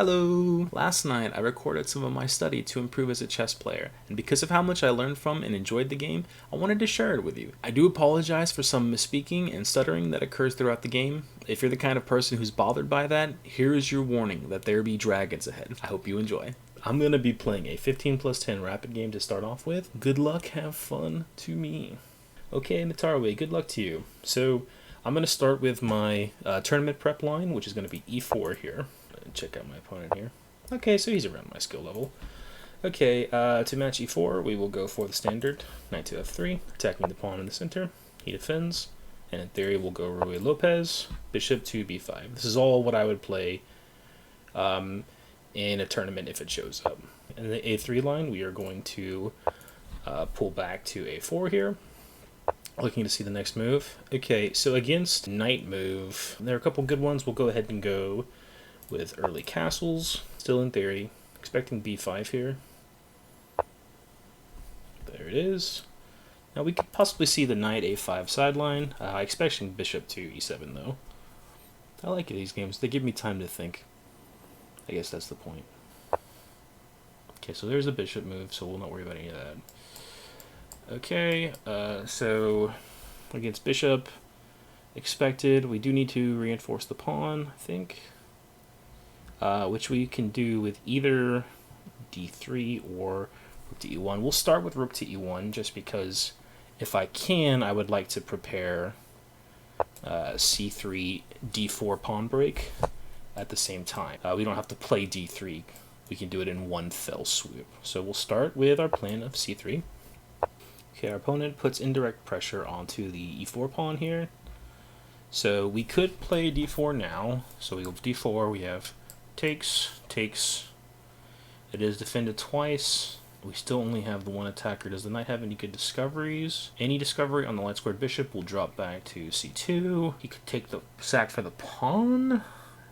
Hello! Last night I recorded some of my study to improve as a chess player, and because of how much I learned from and enjoyed the game, I wanted to share it with you. I do apologize for some misspeaking and stuttering that occurs throughout the game. If you're the kind of person who's bothered by that, here is your warning that there be dragons ahead. I hope you enjoy. I'm going to be playing a 15 plus 10 rapid game to start off with. Good luck, have fun to me. Okay, Nataru, good luck to you. So, I'm going to start with my tournament prep line, which is going to be e4 here. Check out my opponent here. Okay, so he's around my skill level. Okay, to match e4, we will go for the standard, knight to f3, attacking the pawn in the center. He defends, and in theory we'll go Ruy Lopez, bishop to b5. This is all what I would play in a tournament if it shows up. In the a3 line, we are going to pull back to a4 here, looking to see the next move. Okay, so against knight move, there are a couple good ones. We'll go ahead and go with early castles, still in theory, expecting b5 here. There it is. Now we could possibly see the knight a5 sideline. Expecting bishop to e7 though. I like these games, they give me time to think. I guess that's the point. Okay, so there's a bishop move, so we'll not worry about any of that. Okay, so against bishop, expected, we do need to reinforce the pawn, I think. Which we can do with either d3 or rook to e1. We'll start with rook to e1 just because if I can, I would like to prepare c3, d4 pawn break at the same time. We don't have to play d3. We can do it in one fell swoop. So we'll start with our plan of c3. Okay, our opponent puts indirect pressure onto the e4 pawn here. So we could play d4 now. So we go d4, we have takes. It is defended twice. We still only have the one attacker. Does the knight have any good discoveries? Any discovery on the light squared bishop will drop back to c2. He could take the sack for the pawn,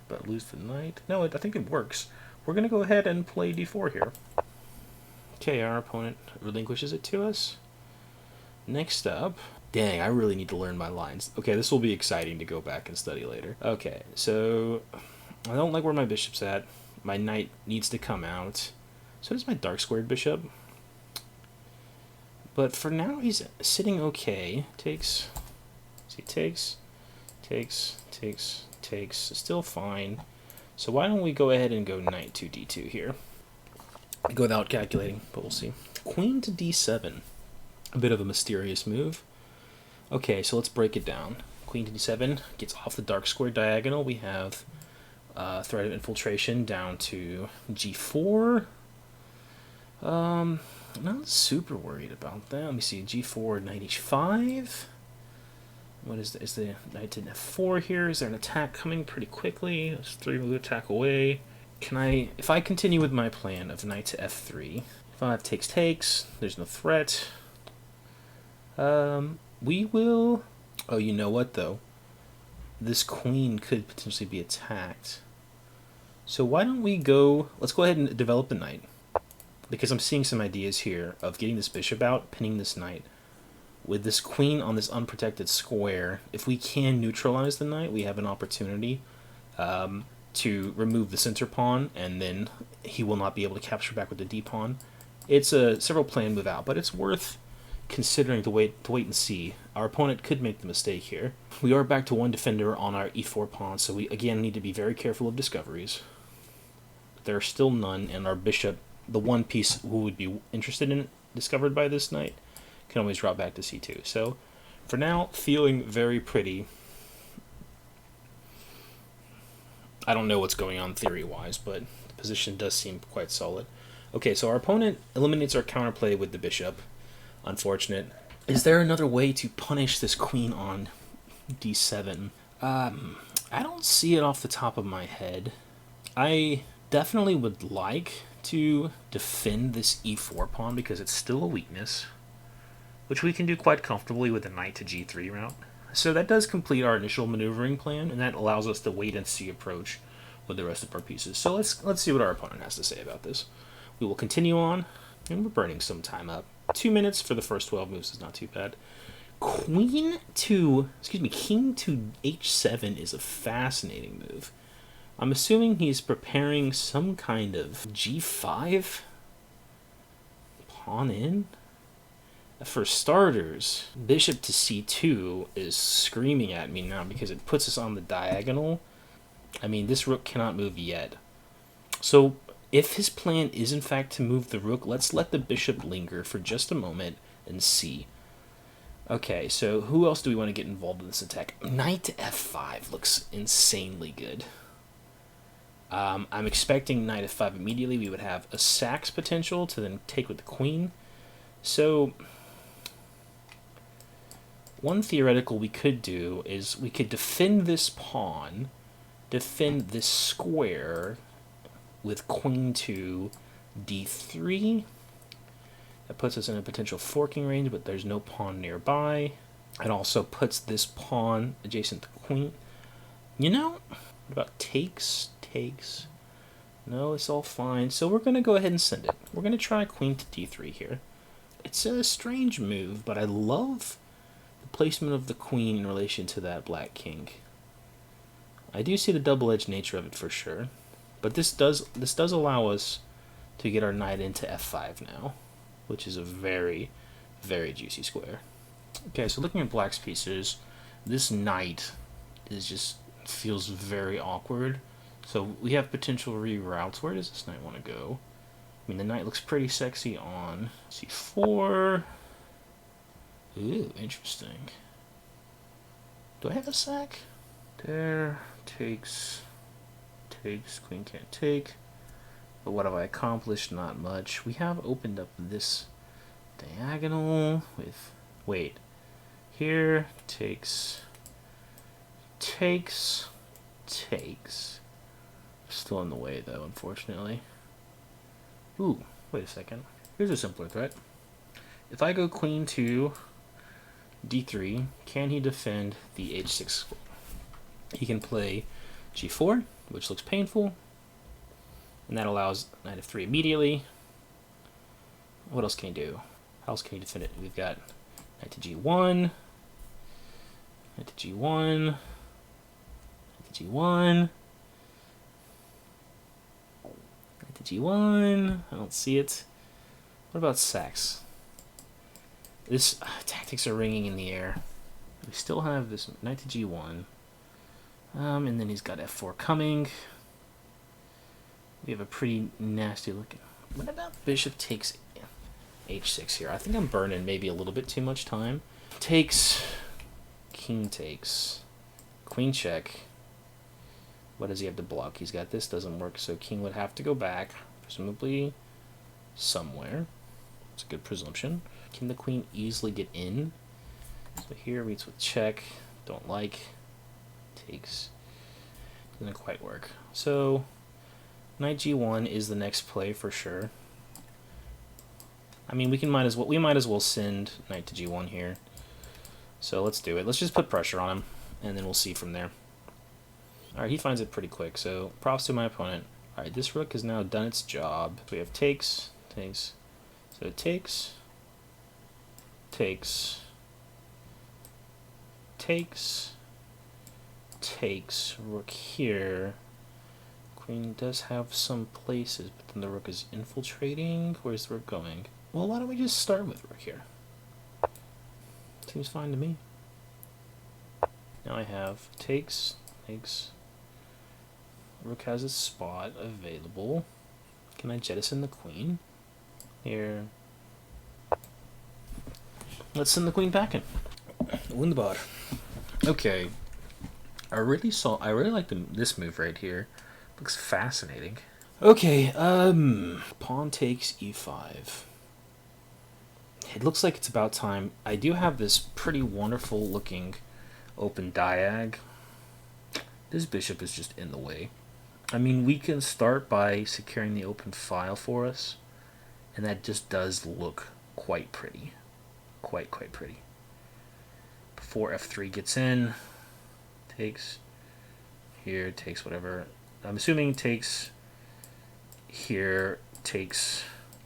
but lose the knight. No, I think it works. We're going to go ahead and play d4 here. Okay, our opponent relinquishes it to us. Next up, dang, I really need to learn my lines. Okay, this will be exciting to go back and study later. Okay, so I don't like where my bishop's at. My knight needs to come out. So does my dark squared bishop. But for now, he's sitting okay. Takes. See, takes. Still fine. So why don't we go ahead and go knight to d2 here. Go without calculating, but we'll see. Queen to d7. A bit of a mysterious move. Okay, so let's break it down. Queen to d7 gets off the dark square diagonal. We have threat of infiltration down to g4. I'm not super worried about that. Let me see, g4, knight h5. What is the knight to f4 here? Is there an attack coming pretty quickly? There's 3-move attack away. If I continue with my plan of knight to f3, f5 takes, there's no threat. We will, oh, you know what though? This queen could potentially be attacked. So why don't we let's go ahead and develop the knight. Because I'm seeing some ideas here of getting this bishop out, pinning this knight. With this queen on this unprotected square, if we can neutralize the knight, we have an opportunity to remove the center pawn, and then he will not be able to capture back with the d pawn. It's a several plan move out, but it's worth considering to wait and see. Our opponent could make the mistake here. We are back to one defender on our e4 pawn, so we again need to be very careful of discoveries. There are still none, and our bishop, the one piece who would be interested in it, discovered by this knight, can always drop back to c2. So for now, feeling very pretty. I don't know what's going on theory-wise, but the position does seem quite solid. Okay, so our opponent eliminates our counterplay with the bishop. Unfortunate. Is there another way to punish this queen on d7? I don't see it off the top of my head. I definitely would like to defend this e4 pawn because it's still a weakness, which we can do quite comfortably with the knight to g3 route. So that does complete our initial maneuvering plan, and that allows us to wait and see approach with the rest of our pieces. So let's see what our opponent has to say about this. We will continue on, and we're burning some time up. 2 minutes for the first 12 moves is not too bad. King to h7 is a fascinating move. I'm assuming he's preparing some kind of g5? Pawn in? For starters, bishop to c2 is screaming at me now because it puts us on the diagonal. I mean, this rook cannot move yet. So if his plan is in fact to move the rook, let's let the bishop linger for just a moment and see. Okay, so who else do we want to get involved in this attack? Knight to f5 looks insanely good. I'm expecting knight f5 immediately. We would have a sax potential to then take with the queen. So one theoretical we could do is we could defend this pawn, defend this square with queen to d3. That puts us in a potential forking range, but there's no pawn nearby. It also puts this pawn adjacent to queen. You know, what about takes? Takes. No, it's all fine. So we're going to go ahead and send it. We're going to try queen to d3 here. It's a strange move, but I love the placement of the queen in relation to that black king. I do see the double-edged nature of it for sure. But this does allow us to get our knight into f5 now, which is a very, very juicy square. Okay, so looking at black's pieces, this knight feels very awkward. So we have potential reroutes. Where does this knight want to go? I mean, the knight looks pretty sexy on c4. Ooh, interesting. Do I have a sack? There, takes, queen can't take. But what have I accomplished? Not much. We have opened up this diagonal with, wait, here, takes, still in the way though, unfortunately. Ooh, wait a second. Here's a simpler threat. If I go queen to d3, can he defend the h6 square? He can play g4, which looks painful, and that allows knight f3 immediately. What else can he do? How else can he defend it? We've got knight to g1, knight to g1, knight to g1, knight to g1. I don't see it. What about sax? This tactics are ringing in the air. We still have this knight to g1. And then he's got f4 coming. We have a pretty nasty looking. What about bishop takes h6 here? I think I'm burning maybe a little bit too much time. Takes, king takes, queen check. What does he have to block? He's got this, doesn't work, so king would have to go back, presumably somewhere. It's a good presumption. Can the queen easily get in? So here meets with check, don't like. Takes, doesn't quite work. So knight g1 is the next play for sure. I mean, we might as well send knight to g1 here. So let's do it. Let's just put pressure on him, and then we'll see from there. All right, he finds it pretty quick. So props to my opponent. All right, this rook has now done its job. So we have takes. So it takes. Rook here. Queen does have some places, but then the rook is infiltrating. Where's the rook going? Well, why don't we just start with rook here? Seems fine to me. Now I have takes. Rook has a spot available. Can I jettison the queen? Here. Let's send the queen packing. Wunderbar. Okay. I really like this move right here. Looks fascinating. Okay, pawn takes e5. It looks like it's about time. I do have this pretty wonderful looking open diag. This bishop is just in the way. I mean, we can start by securing the open file for us, and that just does look quite pretty. Quite pretty. Before f3 gets in, takes here, takes whatever. I'm assuming takes here, takes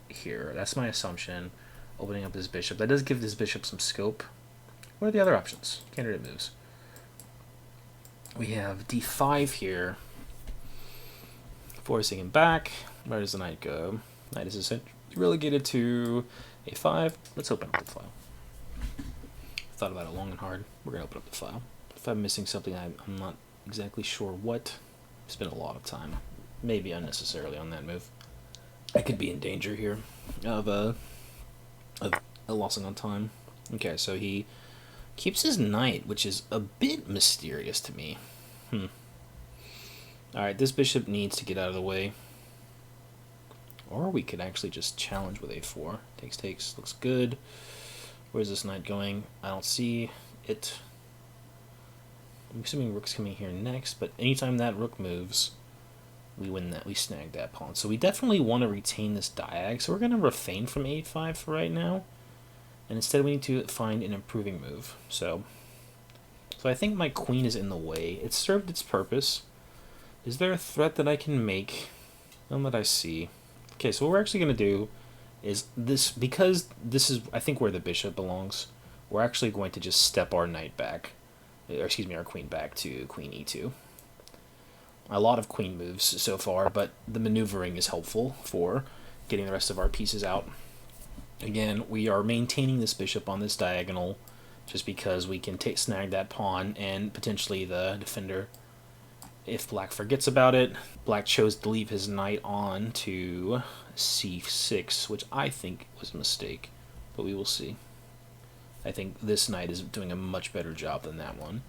here. That's my assumption. Opening up this bishop. That does give this bishop some scope. What are the other options? Candidate moves. We have d5 here. Forcing him back. Where does the knight go? Knight is essentially relegated to a5. Let's open up the file. Thought about it long and hard. We're going to open up the file. If I'm missing something, I'm not exactly sure what. Spent a lot of time, maybe unnecessarily, on that move. I could be in danger here of losing on time. Okay, so he keeps his knight, which is a bit mysterious to me. Alright, this bishop needs to get out of the way. Or we could actually just challenge with a4. Takes, looks good. Where's this knight going? I don't see it. I'm assuming rook's coming here next, but anytime that rook moves, we win that, we snag that pawn. So we definitely want to retain this diag, so we're going to refrain from a5 for right now. And instead we need to find an improving move. So I think my queen is in the way. It served its purpose. Is there a threat that I can make? None that I see. Okay, so what we're actually going to do is this, because this is, I think, where the bishop belongs, we're actually going to just step our knight back. Or excuse me, our queen back to queen e2. A lot of queen moves so far, but the maneuvering is helpful for getting the rest of our pieces out. Again, we are maintaining this bishop on this diagonal just because we can snag that pawn and potentially the defender if black forgets about it. Black chose to leave his knight on to c6, which I think was a mistake, but we will see. I think this knight is doing a much better job than that one.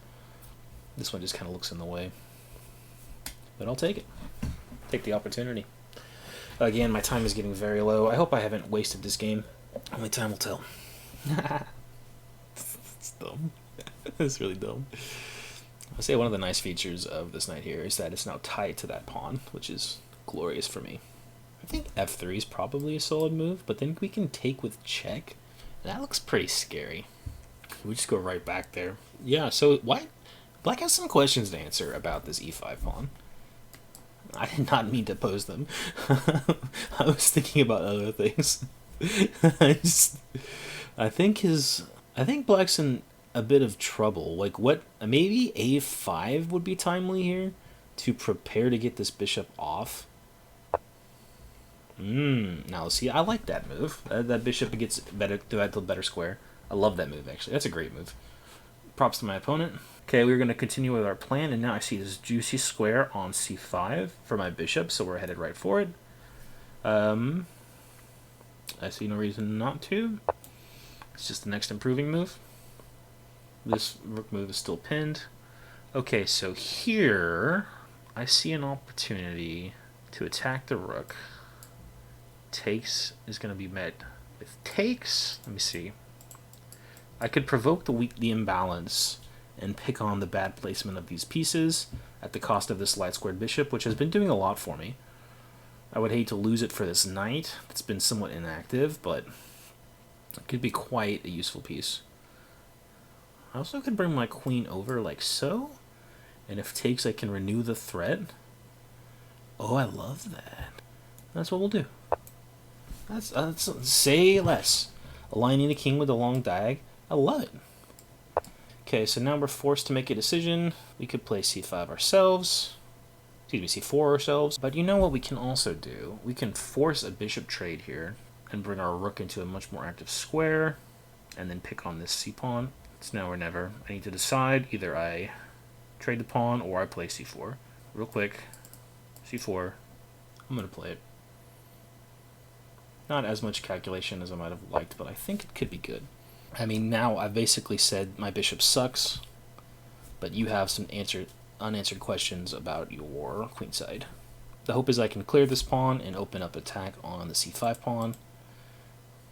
This one just kind of looks in the way. But I'll take it. Take the opportunity. Again, my time is getting very low. I hope I haven't wasted this game. Only time will tell. It's dumb. It's really dumb. I'll say one of the nice features of this knight here is that it's now tied to that pawn, which is glorious for me. I think f3 is probably a solid move, but then we can take with check. That looks pretty scary. We just go right back there. Yeah, so what? Black has some questions to answer about this e5 pawn. I did not mean to pose them. I was thinking about other things. I think Black's in a bit of trouble. Like, what? Maybe a5 would be timely here to prepare to get this bishop off. Now see, I like that move. That bishop gets better to a better square. I love that move, actually. That's a great move. Props to my opponent. Okay, we're going to continue with our plan, and now I see this juicy square on c5 for my bishop, so we're headed right for it. I see no reason not to. It's just the next improving move. This rook move is still pinned. Okay, so here I see an opportunity to attack the rook. Takes is going to be met with takes. Let me see. I could provoke the imbalance and pick on the bad placement of these pieces at the cost of this light squared bishop, which has been doing a lot for me. I would hate to lose it for this knight that's been somewhat inactive, but it could be quite a useful piece. I also could bring my queen over like so, and if takes I can renew the threat. Oh, I love that. That's what we'll do. That's say less. Aligning the king with the long diag. I love it. Okay, so now we're forced to make a decision. We could play c5 ourselves. Excuse me, c4 ourselves. But you know what we can also do? We can force a bishop trade here and bring our rook into a much more active square and then pick on this c-pawn. It's now or never. I need to decide. Either I trade the pawn or I play c4. Real quick. c4. I'm going to play it. Not as much calculation as I might have liked, but I think it could be good. I mean, now I've basically said my bishop sucks, but you have some unanswered questions about your queenside. The hope is I can clear this pawn and open up attack on the c5 pawn.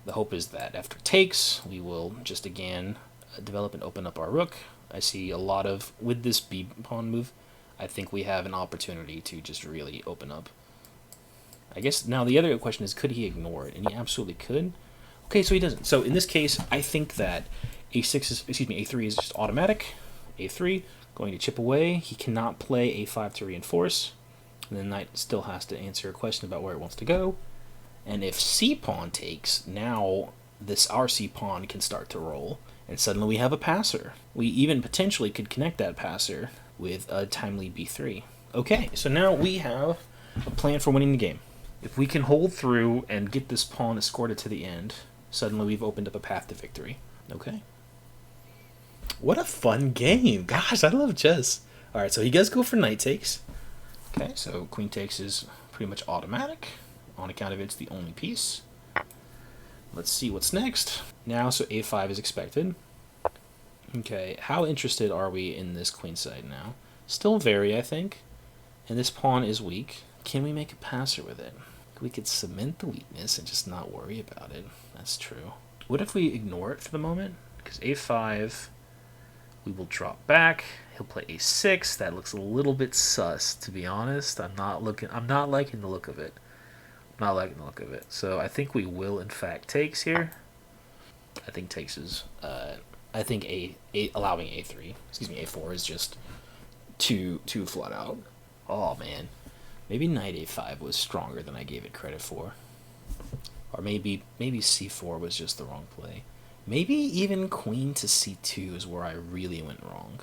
The hope is that after takes, we will just again develop and open up our rook. I see a lot of, with this b pawn move, I think we have an opportunity to just really open up. I guess now the other question is, could he ignore it? And he absolutely could. Okay, so he doesn't. So in this case, I think that a6 is, excuse me, a3 is just automatic. a3 going to chip away. He cannot play a5 to reinforce. And the knight still has to answer a question about where it wants to go. And if c-pawn takes, now this our c-pawn can start to roll. And suddenly we have a passer. We even potentially could connect that passer with a timely b3. Okay, so now we have a plan for winning the game. If we can hold through and get this pawn escorted to the end, suddenly we've opened up a path to victory. Okay. What a fun game. Gosh, I love chess. All right, so he does go for knight takes. Okay, so queen takes is pretty much automatic on account of it's the only piece. Let's see what's next. Now, so a5 is expected. Okay, how interested are we in this queenside now? Still very, I think. And this pawn is weak. Can we make a passer with it? We could cement the weakness and just not worry about it. That's true. What if we ignore it for the moment? Because a5, we will drop back. He'll play a6. That looks a little bit sus, to be honest. I'm not liking the look of it. So I think we will, in fact, takes here. I think takes is. I think allowing a4 is just too flat out. Oh man, maybe knight a5 was stronger than I gave it credit for, or maybe c4 was just the wrong play. Maybe even queen to c2 is where I really went wrong,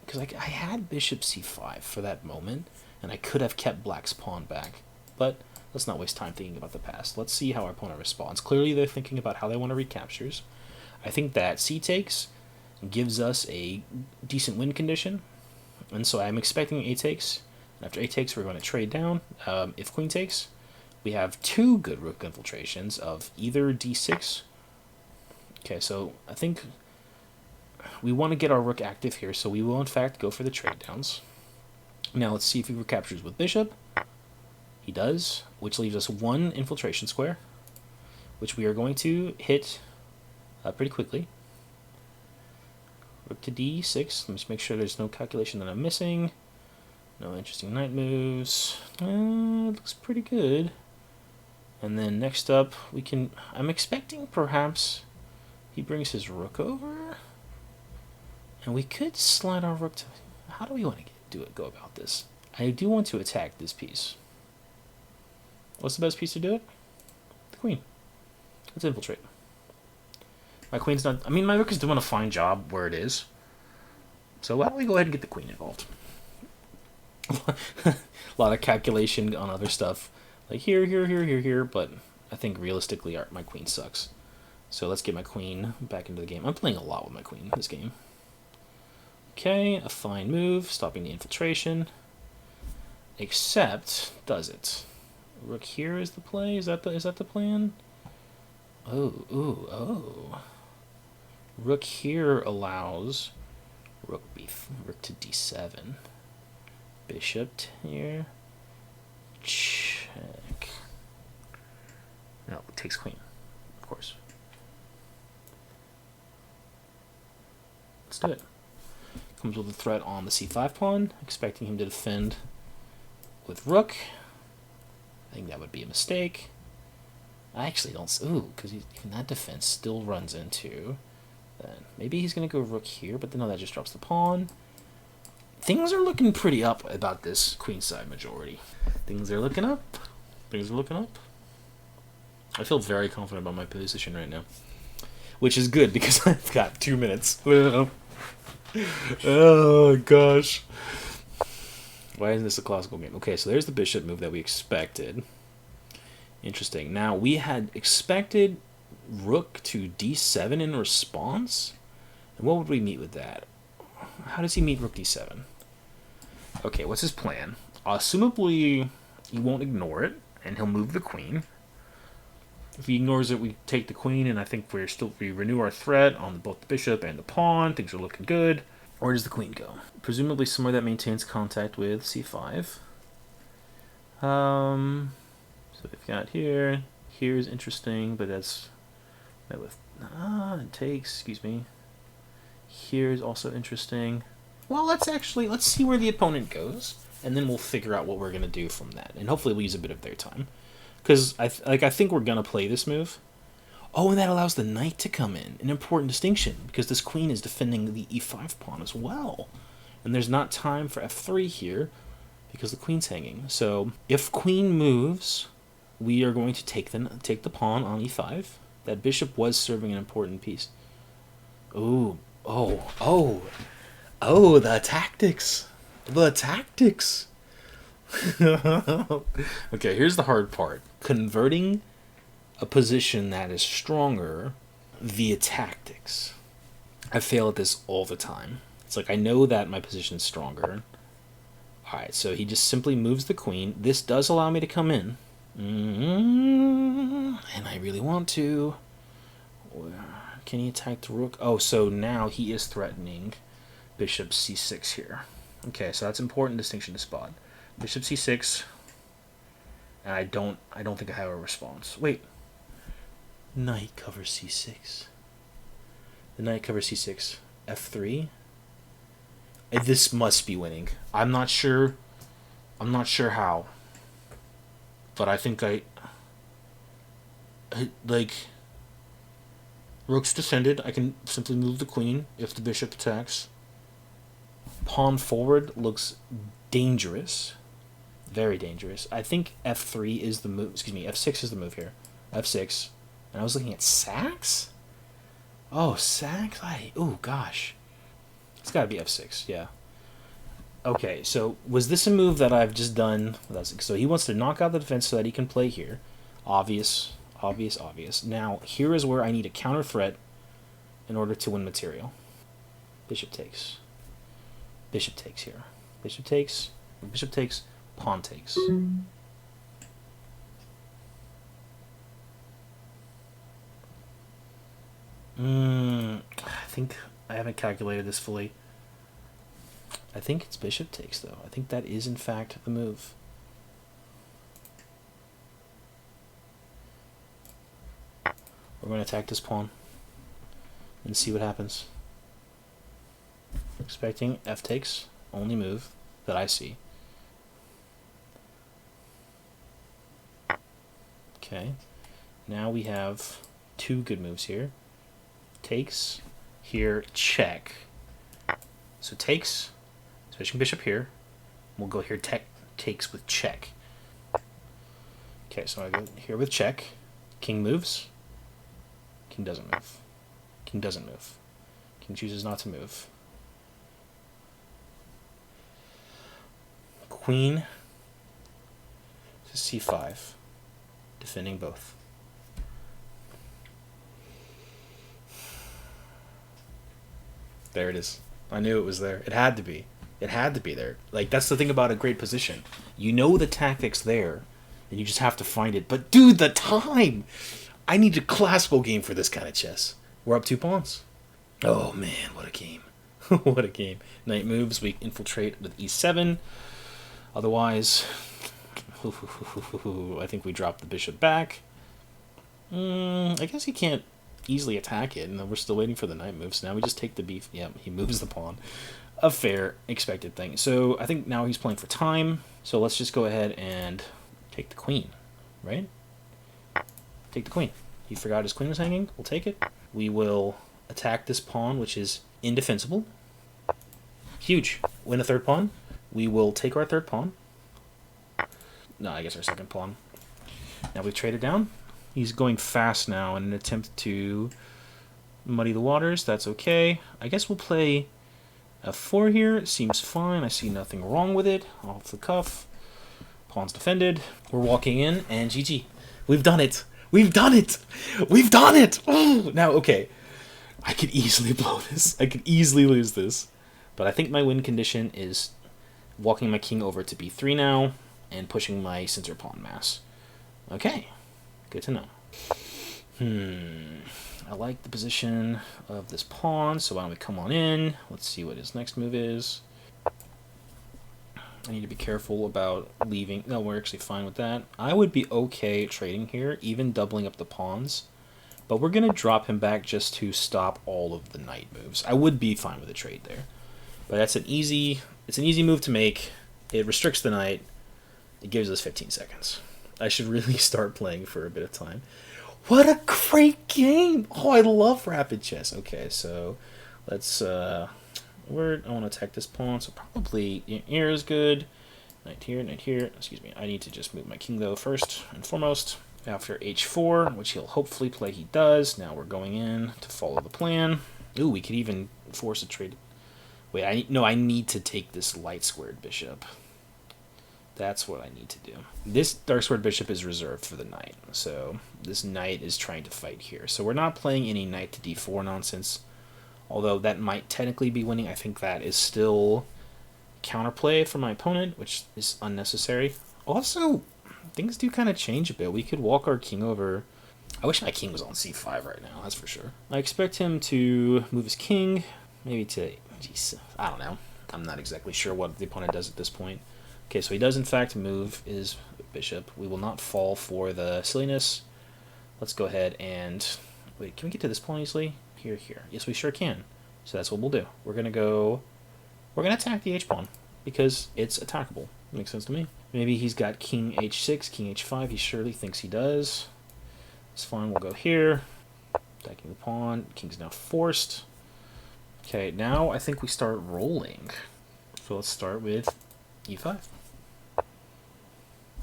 because I had bishop c5 for that moment, and I could have kept black's pawn back. But let's not waste time thinking about the past. Let's see how our opponent responds. Clearly, they're thinking about how they want to recaptures. I think that c takes gives us a decent win condition, and so I'm expecting a takes. After a takes, we're going to trade down. If queen takes, we have two good rook infiltrations of either d6. Okay, so I think we want to get our rook active here, so we will in fact go for the trade downs. Now let's see if he recaptures with bishop. He does, which leaves us one infiltration square, which we are going to hit pretty quickly. Rook to d6. Let me just make sure there's no calculation that I'm missing. No interesting knight moves. It looks pretty good. And then next up, I'm expecting perhaps he brings his rook over, and we could slide our rook to. How do we want to go about this? I do want to attack this piece. What's the best piece to do it? The queen. Let's infiltrate. My queen's not. My rook is doing a fine job where it is. So why don't we go ahead and get the queen involved? A lot of calculation on other stuff, like here, but I think realistically my queen sucks. So let's get my queen back into the game. I'm playing a lot with my queen in this game. Okay, a fine move, stopping the infiltration. Except, does it? Rook here is the play. Is that the plan? Oh. Rook here allows rook to d7. Bishop here. Check. No, it takes queen, of course. Let's do it. Comes with a threat on the c5 pawn, expecting him to defend with rook. I think that would be a mistake. I actually don't. Ooh, because even that defense still runs into. Then maybe he's going to go rook here, but then no, that just drops the pawn. Things are looking pretty up about this queenside majority. Things are looking up. I feel very confident about my position right now, which is good because I've got 2 minutes. Oh gosh. Why isn't this a classical game? Okay, so there's the bishop move that we expected. Interesting. Now, we had expected rook to d7 in response. And what would we meet with that? How does he meet rook d7? Okay, what's his plan? Assumably, he won't ignore it, and he'll move the queen. If he ignores it, we take the queen, and I think we renew our threat on both the bishop and the pawn. Things are looking good. Where does the queen go? Presumably somewhere that maintains contact with c5. So we've got here. Here's interesting, but that's met with it takes. Excuse me. Here's also interesting. Well, let's see where the opponent goes, and then we'll figure out what we're gonna do from that, and hopefully we'll use a bit of their time, because I think we're gonna play this move. Oh, and that allows the knight to come in, an important distinction, because this queen is defending the e5 pawn as well, and there's not time for f3 here, because the queen's hanging. So if queen moves, we are going to take the pawn on e5. That bishop was serving an important piece. Oh, the tactics. Okay, here's the hard part. Converting a position that is stronger via tactics. I fail at this all the time. It's like I know that my position is stronger. Alright, so he just simply moves the queen. This does allow me to come in. And I really want to. Can he attack the rook? Oh, so now he is threatening bishop c6 here. Okay, so that's an important distinction to spot. Bishop c6. And I don't think I have a response. Wait. Knight covers c6. The knight covers c6. f3. This must be winning. I'm not sure how. But I think like, rook's defended. I can simply move the queen if the bishop attacks. Pawn forward looks dangerous. Very dangerous. I think f3 is the move. Excuse me, f6 is the move here. f6. And I was looking at sacks? Oh, sacks? Oh, gosh. It's got to be f6, yeah. Okay, so was this a move that I've just done? So he wants to knock out the defense so that he can play here. Obvious. Now, here is where I need a counter threat in order to win material. Bishop takes. Bishop takes here. Bishop takes. Bishop takes. Pawn takes. I think I haven't calculated this fully. I think it's bishop takes, though. I think that is, in fact, the move. We're going to attack this pawn and see what happens. Expecting f takes, only move that I see. Okay, now we have two good moves here. Takes, here, check. So takes, switching bishop here. We'll go here, takes with check. Okay, so I go here with check. King moves. King doesn't move. King doesn't move. King chooses not to move. Queen to c5. Defending both. There it is. I knew it was there. It had to be. It had to be there. Like, that's the thing about a great position. You know the tactics there, and you just have to find it. But, dude, the time! I need a classical game for this kind of chess. We're up 2 pawns. Oh, man, what a game. What a game. Knight moves. We infiltrate with e7. Otherwise, I think we drop the bishop back. I guess he can't easily attack it, and we're still waiting for the knight move, so now we just take the beef. Yeah, he moves the pawn. A fair, expected thing. So I think now he's playing for time, so let's just go ahead and take the queen, right? Take the queen. He forgot his queen was hanging. We'll take it. We will attack this pawn, which is indefensible. Huge. Win a third pawn. We will take our third pawn. No, I guess our second pawn. Now we've traded down. He's going fast now in an attempt to muddy the waters. That's okay. I guess we'll play f4 here. It seems fine. I see nothing wrong with it. Off the cuff. Pawn's defended. We're walking in, and GG. We've done it. We've done it. We've done it. Oh, now, okay. I could easily blow this. I could easily lose this. But I think my win condition is walking my king over to b3 now and pushing my center pawn mass. Okay. Good to know. I like the position of this pawn, so why don't we come on in? Let's see what his next move is. I need to be careful about leaving. No, we're actually fine with that. I would be okay trading here, even doubling up the pawns. But we're going to drop him back just to stop all of the knight moves. I would be fine with a trade there. But it's an easy move to make. It restricts the knight. It gives us 15 seconds. I should really start playing for a bit of time. What a great game! Oh, I love rapid chess. Okay, so let's I want to attack this pawn, so probably here is good. Knight here. Excuse me. I need to just move my king though first and foremost. After h4, which he'll hopefully play, he does. Now we're going in to follow the plan. Ooh, we could even force a trade. Wait, I need to take this light squared bishop. That's what I need to do. This Darksword Bishop is reserved for the knight, so this knight is trying to fight here. So we're not playing any knight to d4 nonsense, although that might technically be winning. I think that is still counterplay for my opponent, which is unnecessary. Also, things do kind of change a bit. We could walk our king over. I wish my king was on c5 right now, that's for sure. I expect him to move his king, maybe to, geez, I don't know. I'm not exactly sure what the opponent does at this point. Okay, so he does in fact move his bishop. We will not fall for the silliness. Let's go ahead and... Wait, can we get to this point easily? Here. Yes, we sure can. So that's what we'll do. We're going to attack the h-pawn, because it's attackable. Makes sense to me. Maybe he's got king h6, king h5. He surely thinks he does. It's fine, we'll go here. Attacking the pawn. King's now forced. Okay, now I think we start rolling. So let's start with e5.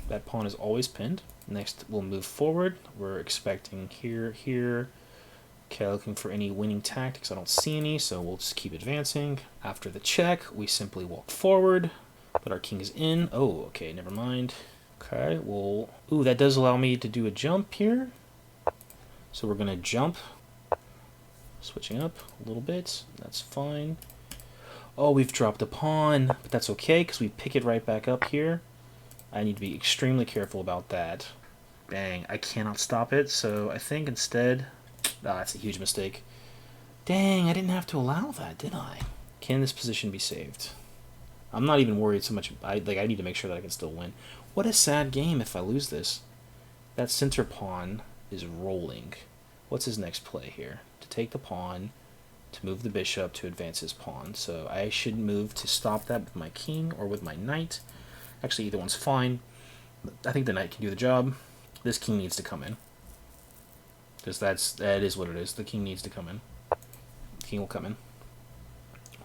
That pawn is always pinned. Next, we'll move forward. We're expecting here. Okay, looking for any winning tactics. I don't see any, so we'll just keep advancing. After the check, we simply walk forward, but our king is in. Oh, okay, never mind. Okay, well, ooh, that does allow me to do a jump here. So we're gonna jump. Switching up a little bit, that's fine. Oh, we've dropped a pawn, but that's okay, because we pick it right back up here. I need to be extremely careful about that. Dang, I cannot stop it, so I think instead... Ah, that's a huge mistake. Dang, I didn't have to allow that, did I? Can this position be saved? I'm not even worried so much. I need to make sure that I can still win. What a sad game if I lose this. That center pawn is rolling. What's his next play here? To take the pawn, to move the bishop, to advance his pawn. So I should move to stop that with my king or with my knight. Actually, either one's fine. I think the knight can do the job. This king needs to come in. Because that is what it is. The king needs to come in. The king will come in.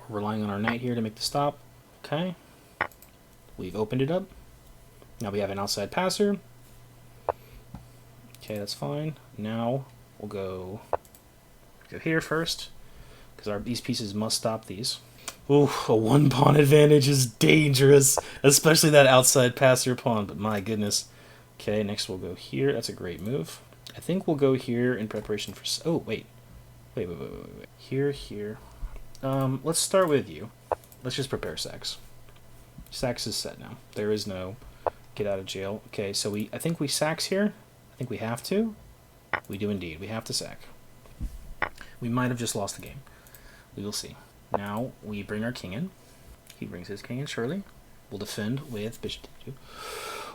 We're relying on our knight here to make the stop. Okay. We've opened it up. Now we have an outside passer. Okay, that's fine. Now we'll go here first, because these pieces must stop these. Ooh, a one pawn advantage is dangerous, especially that outside passer pawn, but my goodness. Okay, next we'll go here. That's a great move. I think we'll go here in preparation for... Oh, wait. Wait. Here. Let's start with you. Let's just prepare Saxe. Saxe is set now. There is no get out of jail. Okay, so I think we Saxe here. I think we have to. We do indeed. We have to sack. We might have just lost the game. We will see. Now we bring our king in. He brings his king in, surely. We'll defend with bishop d2.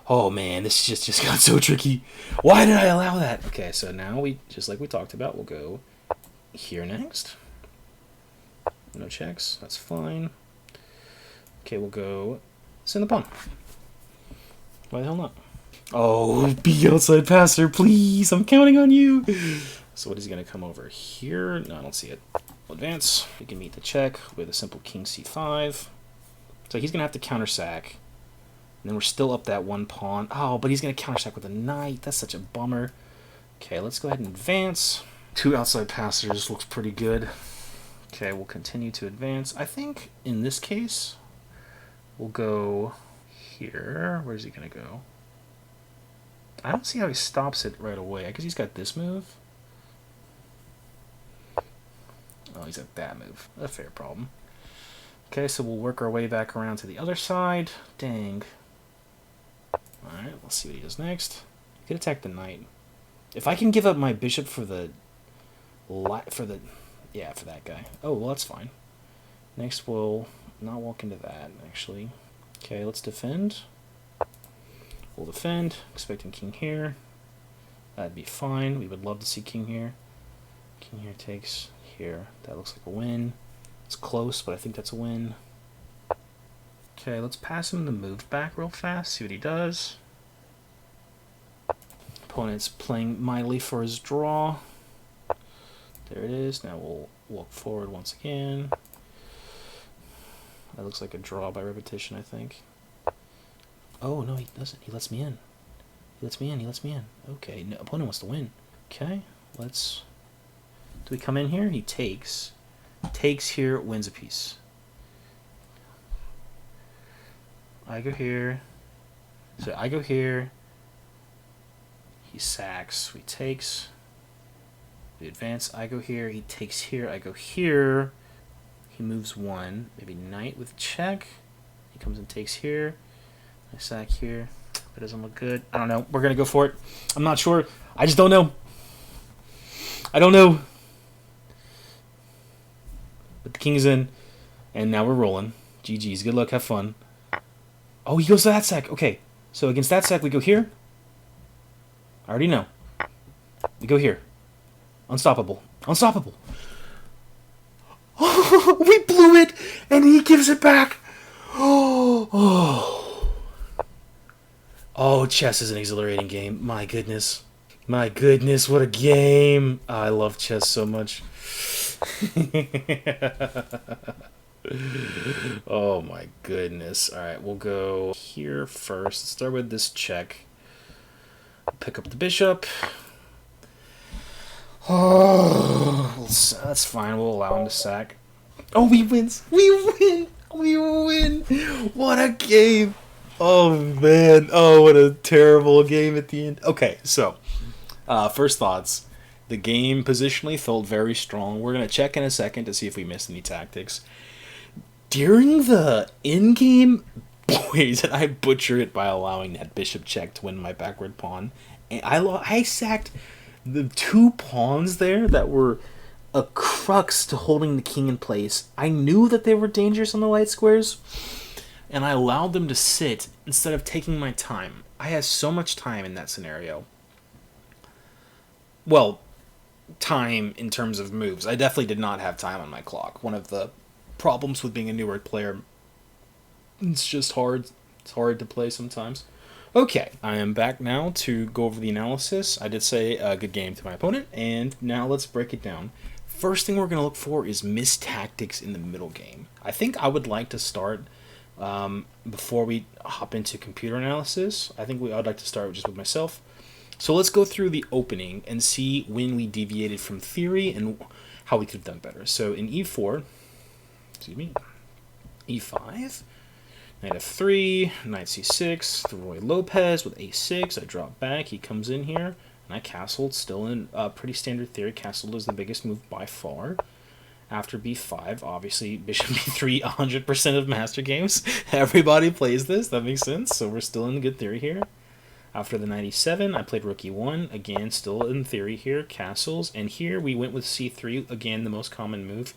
Oh man, this just got so tricky. Why did I allow that? Okay, so now we, just like we talked about, we'll go here next. No checks, that's fine. Okay, we'll go send the pawn. Why the hell not? Oh, be outside passer, please. I'm counting on you. So what is he going to come over here? No, I don't see it. We'll advance. We can meet the check with a simple king c5. So he's going to have to counter sack. And then we're still up that one pawn. Oh, but he's going to counter sack with a knight. That's such a bummer. Okay, let's go ahead and advance. Two outside passers looks pretty good. Okay, we'll continue to advance. I think in this case, we'll go here. Where's he going to go? I don't see how he stops it right away. I guess he's got this move. Oh, he's got that move. A fair problem. Okay, so we'll work our way back around to the other side. Dang. Alright, let's see what he does next. He could attack the knight. If I can give up my bishop for the that guy. Oh, well, that's fine. Next, we'll not walk into that, actually. Okay, let's defend. We'll defend, expecting king here. That'd be fine. We would love to see king here. King here takes here. That looks like a win. It's close, but I think that's a win. Okay, let's pass him the move back real fast, see what he does. Opponent's playing mightily for his draw. There it is. Now we'll walk forward once again. That looks like a draw by repetition, I think. Oh, no, he doesn't. He lets me in. He lets me in. Okay, no, opponent wants to win. Okay, let's... Do we come in here? He takes. Takes here, wins a piece. I go here. So I go here. He sacks. We takes. We advance. I go here. He takes here. I go here. He moves one. Maybe knight with check. He comes and takes here. I sack here. That doesn't look good. I don't know. We're going to go for it. I'm not sure. I just don't know. I don't know. But the king is in. And now we're rolling. GG's. Good luck. Have fun. Oh, he goes to that sack. Okay. So against that sack, we go here. I already know. We go here. Unstoppable. Unstoppable. Oh, we blew it, and he gives it back. Oh, chess is an exhilarating game. My goodness. My goodness, what a game. I love chess so much. Oh my goodness. Alright, we'll go here first. Let's start with this check. Pick up the bishop. Oh, that's fine. We'll allow him to sack. Oh, we win. We win. We win. What a game. Oh, man. Oh, what a terrible game at the end. Okay, so, first thoughts. The game positionally felt very strong. We're going to check in a second to see if we missed any tactics. During the in-game, boy, did I butcher it by allowing that bishop check to win my backward pawn. And I sacked the 2 pawns there that were a crux to holding the king in place. I knew that they were dangerous on the light squares, and I allowed them to sit instead of taking my time. I had so much time in that scenario. Well, time in terms of moves. I definitely did not have time on my clock. One of the problems with being a newer player, it's just hard. It's hard to play sometimes. Okay, I am back now to go over the analysis. I did say a good game to my opponent, and now let's break it down. First thing we're going to look for is missed tactics in the middle game. I think I would like to start, before we hop into computer analysis, I'd like to start just with myself. So let's go through the opening and see when we deviated from theory and how we could have done better. So in e4, e5, knight f3, knight c6, the Ruy Lopez with a6. I drop back, he comes in here, and I castled. Still in pretty standard theory. Castled is the biggest move by far. After b5, obviously bishop b3, 100% of master games. Everybody plays this, that makes sense. So we're still in good theory here. After the knight e7, I played rook e1. Again, still in theory here, castles. And here we went with c3, again, the most common move.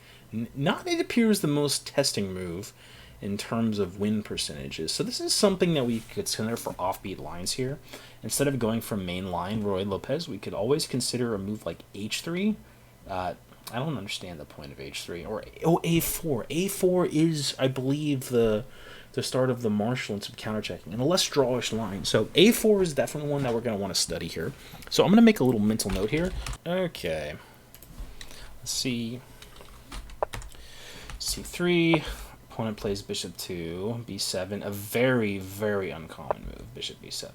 Not, it appears, the most testing move in terms of win percentages. So this is something that we could consider for offbeat lines here. Instead of going from main line Ruy Lopez, we could always consider a move like h3. I don't understand the point of h3. Or a4. a4 is, I believe, the start of the Marshall and some counterchecking, and a less drawish line. So a4 is definitely one that we're going to want to study here. So I'm going to make a little mental note here. Okay. Let's see. c3. Opponent plays bishop to b7. A very, very uncommon move, bishop b7.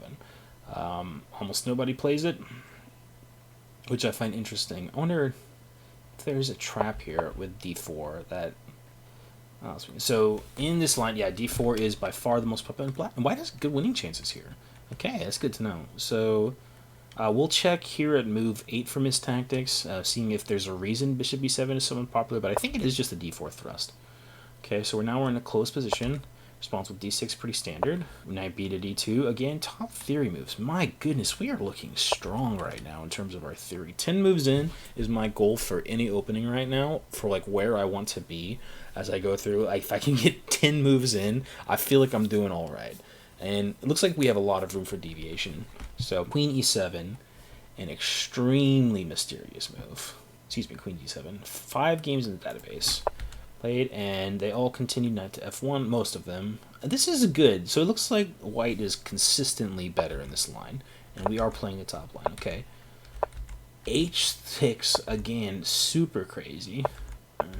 Almost nobody plays it, which I find interesting. I wonder if there's a trap here with d4 that... so in this line, yeah, d4 is by far the most popular in black. And white has good winning chances here. Okay, that's good to know. So we'll check here at move 8 for missed tactics, seeing if there's a reason bishop b7 is so unpopular, but I think it is just a d4 thrust. Okay, so we're in a closed position. Response with d6, pretty standard. Knight b to d2. Again, top theory moves. My goodness, we are looking strong right now in terms of our theory. 10 moves in is my goal for any opening right now, for like where I want to be as I go through. Like, if I can get 10 moves in, I feel like I'm doing all right. And it looks like we have a lot of room for deviation. So queen e7, an extremely mysterious move. Excuse me, queen d7. 5 games in the database played, and they all continued knight to f1, most of them. This is good, so it looks like white is consistently better in this line, and we are playing the top line. Okay, h6, again, super crazy.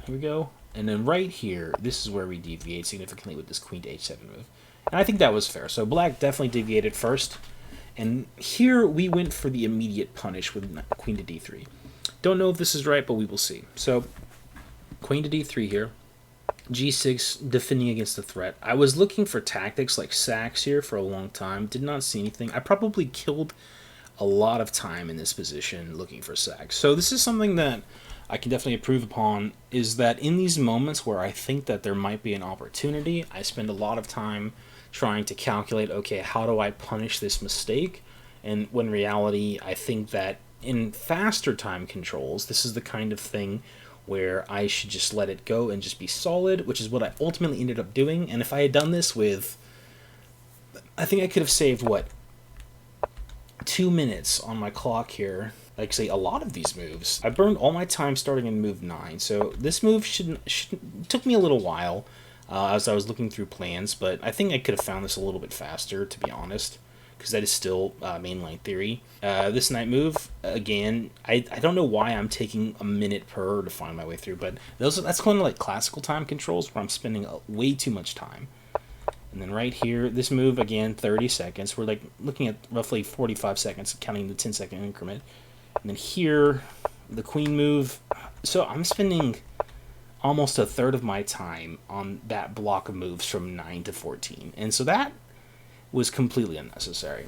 Here we go, and then right here, this is where we deviate significantly with this queen to h7 move, and I think that was fair. So black definitely deviated first, and here we went for the immediate punish with queen to d3. Don't know if this is right, but we will see. So queen to d3 here. G6, defending against the threat. I was looking for tactics like sacks here for a long time. Did not see anything. I probably killed a lot of time in this position looking for sacks. So this is something that I can definitely improve upon, is that in these moments where I think that there might be an opportunity, I spend a lot of time trying to calculate, okay, how do I punish this mistake? And when reality, I think that in faster time controls, this is the kind of thing where I should just let it go and just be solid, which is what I ultimately ended up doing. And if I had done this with, I think I could have saved, 2 minutes on my clock here. Like, say, a lot of these moves. I burned all my time starting in move 9, so this move took me a little while as I was looking through plans, but I think I could have found this a little bit faster, to be honest, because that is still mainline theory. This knight move, again, I don't know why I'm taking a minute per to find my way through, but that's kind of like classical time controls where I'm spending way too much time. And then right here, this move, again, 30 seconds. We're like looking at roughly 45 seconds, counting the 10-second increment. And then here, the queen move. So I'm spending almost a third of my time on that block of moves from 9 to 14. And so that was completely unnecessary.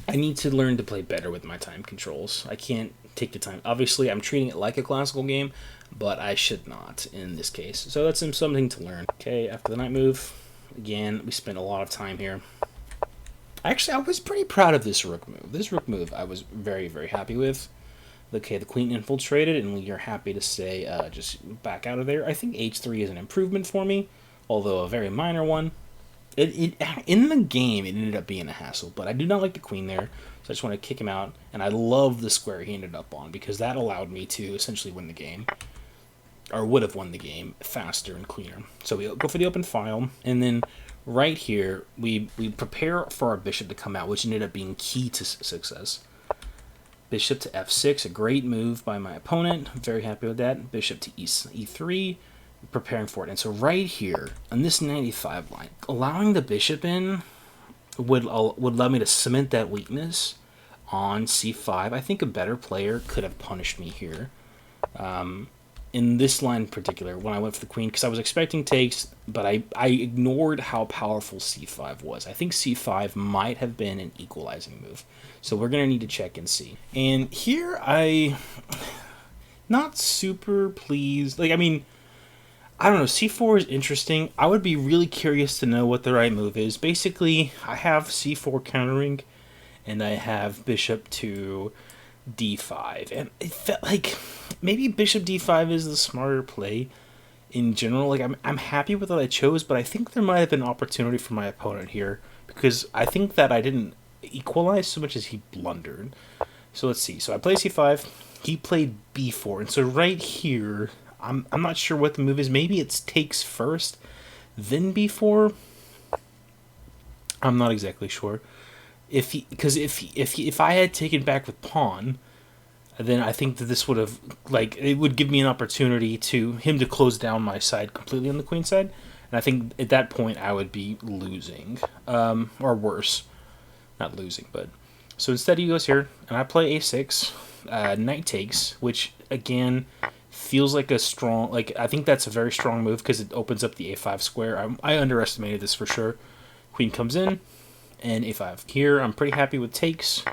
I need to learn to play better with my time controls. I can't take the time. Obviously, I'm treating it like a classical game, but I should not in this case. So that's something to learn. Okay, after the knight move, again, we spent a lot of time here. Actually, I was pretty proud of this rook move. This rook move I was very, very happy with. Okay, the queen infiltrated, and we are happy to stay just back out of there. I think h3 is an improvement for me, although a very minor one. In the game, it ended up being a hassle, but I do not like the queen there, so I just want to kick him out. And I love the square he ended up on, because that allowed me to essentially win the game, or would have won the game faster and cleaner. So we go for the open file, and then right here, we prepare for our bishop to come out, which ended up being key to success. Bishop to f6, a great move by my opponent. I'm very happy with that. Bishop to e3, preparing for it. And so right here, on this 95 line, allowing the bishop in would allow me to cement that weakness on c5. I think a better player could have punished me here. In this line in particular, when I went for the queen, because I was expecting takes, but I ignored how powerful c5 was. I think c5 might have been an equalizing move. So we're going to need to check and see. And here not super pleased. Like, I mean, I don't know, c4 is interesting. I would be really curious to know what the right move is. Basically, I have c4 countering, and I have bishop to d5, and it felt like maybe bishop d5 is the smarter play in general. Like, I'm happy with what I chose, but I think there might have been an opportunity for my opponent here, because I think that I didn't equalize so much as he blundered. So let's see. So I play c5, he played b4, and so right here, I'm not sure what the move is. Maybe it's takes first, then b4. I'm not exactly sure. If I had taken back with pawn, then I think that this would have, like, it would give me an opportunity to him to close down my side completely on the queen side, and I think at that point I would be losing, or worse, not losing, but so instead he goes here, and I play a6, knight takes, which again feels like a strong, like, I think that's a very strong move because it opens up the a5 square. I underestimated this for sure. Queen comes in, and a5. Here, I'm pretty happy with takes.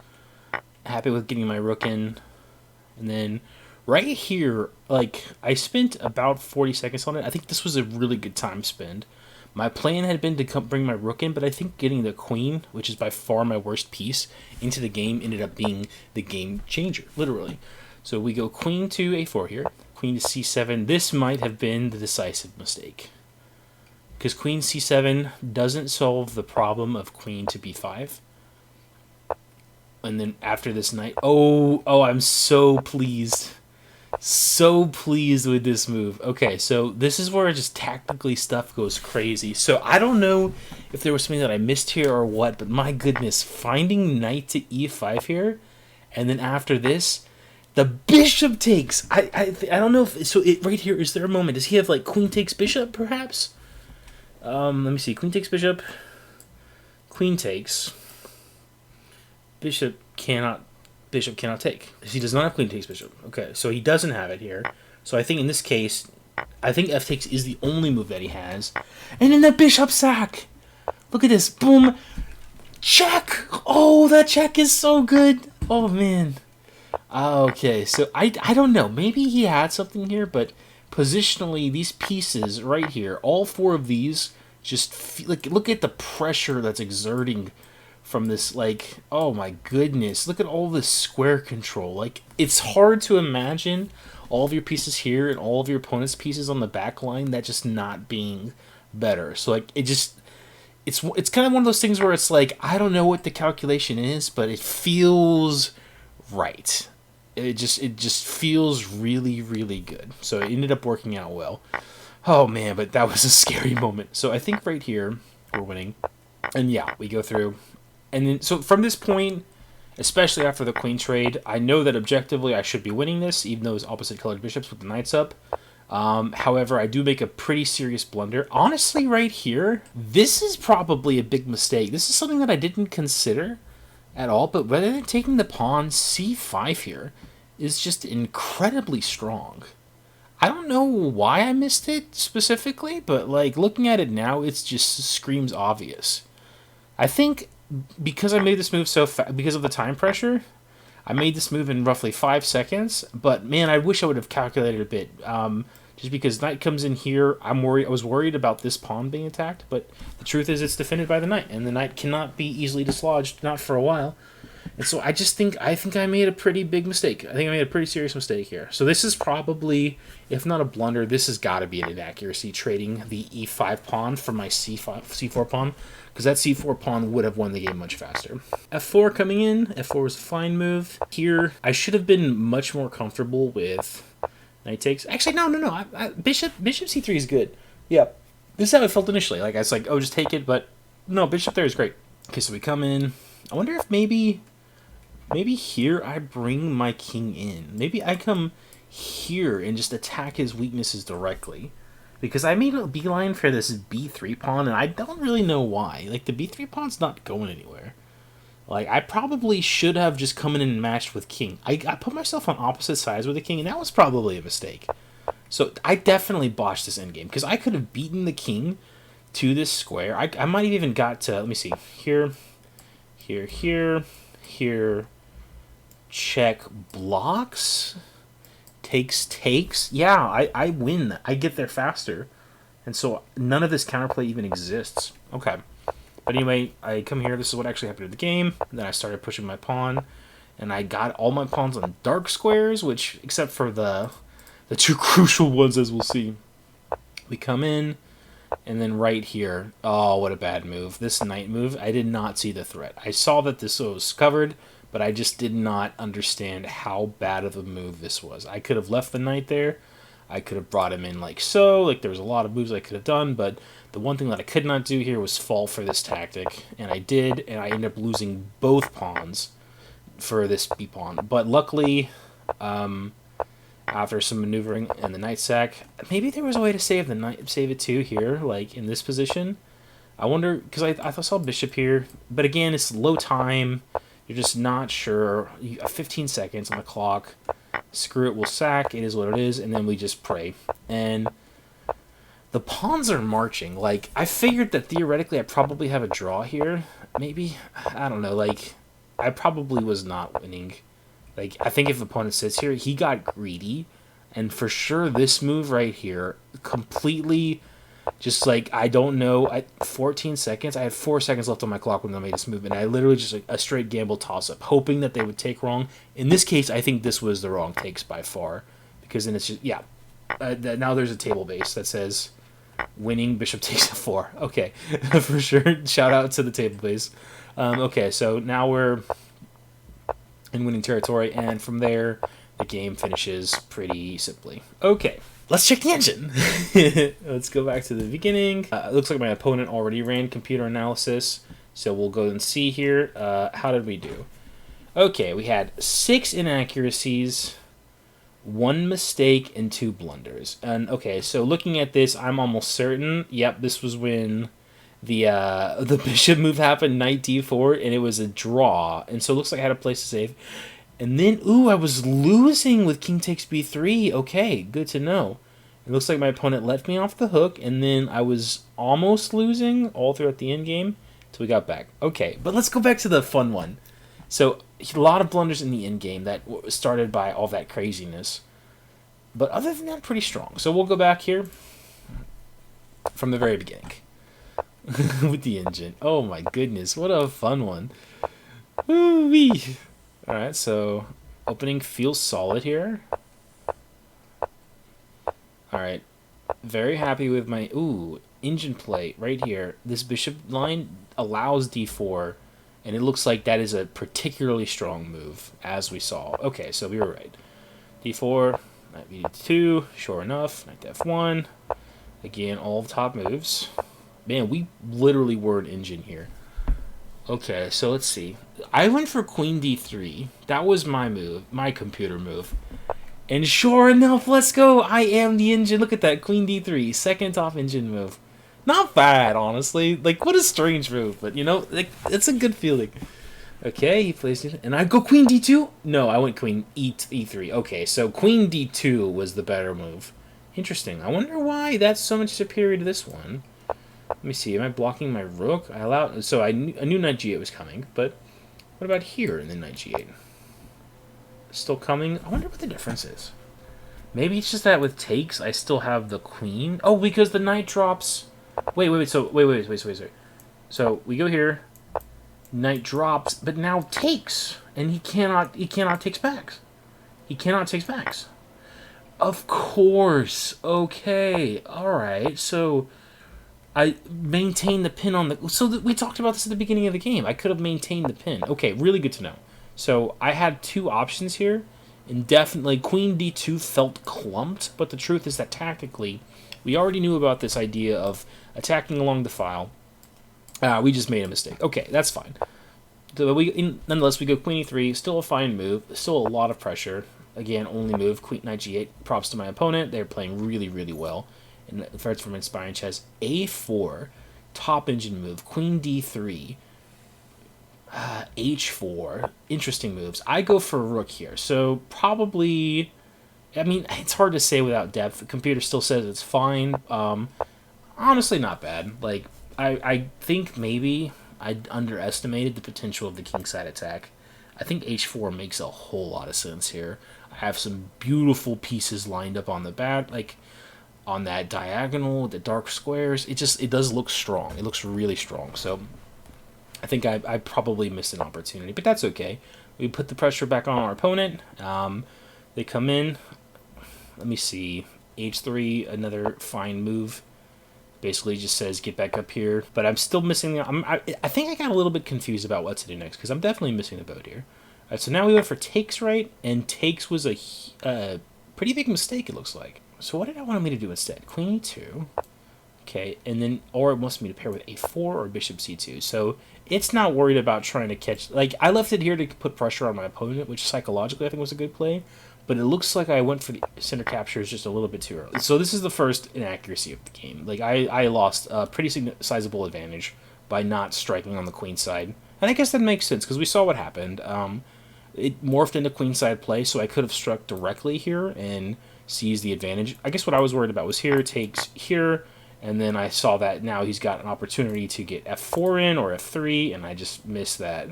Happy with getting my rook in. And then right here, like, I spent about 40 seconds on it. I think this was a really good time spend. My plan had been to bring my rook in, but I think getting the queen, which is by far my worst piece, into the game ended up being the game changer, literally. So we go queen to a4 here. Queen to c7. This might have been the decisive mistake, because queen c7 doesn't solve the problem of queen to b5. And then after this knight, oh, I'm so pleased. So pleased with this move. Okay, so this is where just tactically stuff goes crazy. So I don't know if there was something that I missed here or what, but my goodness, finding knight to e5 here, and then after this, the bishop takes. I don't know if, so it right here, is there a moment? Does he have like queen takes bishop perhaps? Let me see. Queen takes bishop. Queen takes. Bishop cannot take. He does not have queen takes bishop. Okay, so he doesn't have it here. So I think in this case, I think f takes is the only move that he has. And then the bishop sack! Look at this. Boom. Check! Oh, that check is so good. Oh, man. Okay, so I don't know. Maybe he had something here, but positionally, these pieces right here, all four of these, just feel, like, look at the pressure that's exerting from this, like, oh my goodness. Look at all this square control. Like, it's hard to imagine all of your pieces here and all of your opponent's pieces on the back line that just not being better. So, like, it's kind of one of those things where it's like, I don't know what the calculation is, but it feels right. It just feels really, really good. So it ended up working out well. Oh man, but that was a scary moment. So I think right here we're winning. And yeah, we go through. And then so from this point, especially after the queen trade, I know that objectively I should be winning this, even though it's opposite colored bishops with the knights up. However, I do make a pretty serious blunder. Honestly, right here, this is probably a big mistake. This is something that I didn't consider at all, but rather than taking the pawn, c5 here is just incredibly strong. I don't know why I missed it specifically, but like looking at it now, it just screams obvious. I think because I made this move so fast, because of the time pressure, I made this move in roughly 5 seconds, but man, I wish I would have calculated a bit. Just because knight comes in here, I was worried about this pawn being attacked, but the truth is it's defended by the knight, and the knight cannot be easily dislodged, not for a while. And so I think I made a pretty big mistake. I think I made a pretty serious mistake here. So this is probably, if not a blunder, this has got to be an inaccuracy, trading the e5 pawn for my c4 pawn, because that c4 pawn would have won the game much faster. f4 coming in. f4 was a fine move. Here, I should have been much more comfortable with knight takes. Actually, no. Bishop c3 is good. Yeah, this is how it felt initially. Like I was like, oh, just take it, but no, bishop there is great. Okay, so we come in. I wonder if maybe here I bring my king in. Maybe I come here and just attack his weaknesses directly. Because I made a beeline for this b3 pawn, and I don't really know why. Like, the b3 pawn's not going anywhere. Like, I probably should have just come in and matched with king. I put myself on opposite sides with the king, and that was probably a mistake. So I definitely botched this endgame, because I could have beaten the king to this square. I might have even got to, let me see, here, check blocks, takes. Yeah, I win. I get there faster. And so none of this counterplay even exists. Okay. But anyway, I come here. This is what actually happened in the game. Then I started pushing my pawn. And I got all my pawns on dark squares, which, except for the two crucial ones, as we'll see. We come in. And then right here, oh, what a bad move. This knight move, I did not see the threat. I saw that this was covered, but I just did not understand how bad of a move this was. I could have left the knight there. I could have brought him in like so. Like, there was a lot of moves I could have done, but the one thing that I could not do here was fall for this tactic. And I did, and I ended up losing both pawns for this b-pawn. But luckily, after some maneuvering and the knight sack, maybe there was a way to save it too here, like in this position. I wonder, because I saw bishop here, but again, it's low time. You're just not sure. 15 seconds on the clock. Screw it, we'll sack. It is what it is, and then we just pray. And the pawns are marching. Like, I figured that theoretically I probably have a draw here. Maybe, I don't know. Like, I probably was not winning. Like, I think if the opponent sits here, he got greedy. And for sure, this move right here, completely just like, I don't know, 14 seconds. I had 4 seconds left on my clock when I made this move. And I literally just like a straight gamble toss-up, hoping that they would take wrong. In this case, I think this was the wrong takes by far. Because then it's just, yeah. Now there's a table base that says, winning bishop takes f4. Okay, for sure. Shout out to the table base. Okay, so now we're in winning territory, and from there the game finishes pretty simply. Okay, let's check the engine. Let's go back to the beginning. It looks like my opponent already ran computer analysis, so we'll go and see here. How did we do? Okay, we had 6 inaccuracies, 1 mistake, and 2 blunders. And okay, so looking at this, I'm almost certain, yep, this was when the bishop move happened, knight d4, and it was a draw. And so it looks like I had a place to save. And then, ooh, I was losing with king takes b3. Okay, good to know. It looks like my opponent let me off the hook, and then I was almost losing all throughout the end game until we got back. Okay, but let's go back to the fun one. So, a lot of blunders in the end game that was started by all that craziness. But other than that, pretty strong. So we'll go back here from the very beginning with the engine. Oh my goodness, what a fun one. Woo-wee. Alright, so opening feels solid here. Alright, very happy with my... Ooh, engine play right here. This bishop line allows d4, and it looks like that is a particularly strong move, as we saw. Okay, so we were right. d4, knight b2, sure enough, knight to f1. Again, all top moves. Man, we literally were an engine here. Okay, so let's see. I went for queen d3. That was my move, my computer move. And sure enough, let's go. I am the engine. Look at that, queen d3, second top engine move. Not bad, honestly. Like, what a strange move, but you know, like, it's a good feeling. Okay, he plays it, and I go queen d2? No, I went queen e3. Okay, so queen d2 was the better move. Interesting. I wonder why that's so much superior to this one. Let me see. Am I blocking my rook? I allowed. So I knew knight g8 was coming, but what about here in the knight g8? Still coming? I wonder what the difference is. Maybe it's just that with takes, I still have the queen. Oh, because the knight drops. Wait. So wait. So we go here. Knight drops, but now takes, and he cannot takes backs. He cannot takes backs. Of course. Okay. All right. So I maintain the pin on the... So we talked about this at the beginning of the game. I could have maintained the pin. Okay, really good to know. So I had two options here, and definitely queen d2 felt clumped, but the truth is that tactically, we already knew about this idea of attacking along the file. We just made a mistake. Okay, that's fine. So nonetheless, we go queen e3, still a fine move, still a lot of pressure. Again, only move, queen knight g8. Props to my opponent. They're playing really, really well. And threats from inspiring chess. a4, top engine move. Queen d3, h4. Interesting moves. I go for rook here. So probably, I mean, it's hard to say without depth. The computer still says it's fine. Honestly, not bad. Like, I think maybe I underestimated the potential of the kingside attack. I think h4 makes a whole lot of sense here. I have some beautiful pieces lined up on the bat, like on that diagonal, the dark squares. It does look strong. It looks really strong. So I think I probably missed an opportunity, but that's okay. We put the pressure back on our opponent. They come in. Let me see. h3, another fine move. Basically just says get back up here, but I'm still missing the... I think I got a little bit confused about what to do next, because I'm definitely missing the boat here. All right, so now we went for takes, right? And takes was a pretty big mistake, it looks like. So what did I want me to do instead? Queen e2. Okay, and then, or it wants me to pair with a4 or bishop c2. So it's not worried about trying to catch... Like, I left it here to put pressure on my opponent, which psychologically I think was a good play. But it looks like I went for the center captures just a little bit too early. So this is the first inaccuracy of the game. Like, I lost a pretty sizable advantage by not striking on the queen side. And I guess that makes sense, because we saw what happened. It morphed into queenside play, so I could have struck directly here and seized the advantage. I guess what I was worried about was here, takes here, and then I saw that now he's got an opportunity to get f4 in or f3, and I just missed that.